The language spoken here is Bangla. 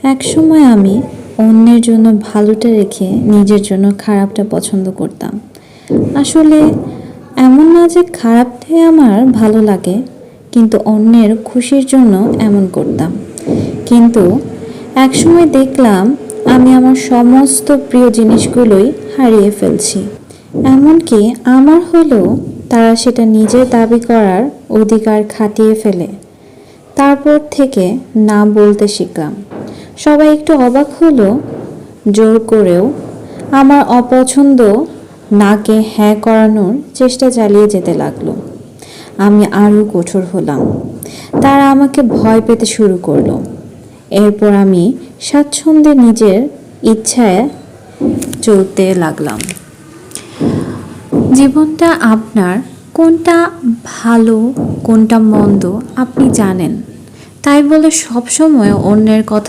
একসময় আমি অন্যের জন্য ভালোটা রেখে নিজের জন্য খারাপটা পছন্দ করতাম। আসলে এমন না যে খারাপটাই আমার ভালো লাগে, কিন্তু অন্যের খুশির জন্য এমন করতাম। কিন্তু একসময় দেখলাম আমি আমার সমস্ত প্রিয় জিনিসগুলোই হারিয়ে ফেলছি। এমনকি আমার হলেও তারা সেটা নিজের দাবি করার অধিকার খাটিয়ে ফেলে। তারপর থেকে না বলতে শিখলাম। সবাই একটু অবাক হলো, জোর করেও আমার অপছন্দ নাকে হ্যাঁ করানোর চেষ্টা চালিয়ে যেতে লাগলো। আমি আরও কঠোর হলাম। তারা আমাকে ভয় পেতে শুরু করলো। এরপর আমি স্বাচ্ছন্দ্যে নিজের ইচ্ছায় চলতে লাগলাম। জীবনটা আপনার, কোনটা ভালো কোনটা মন্দ আপনি জানেন। তাই বলে সবসময় অন্যের কথা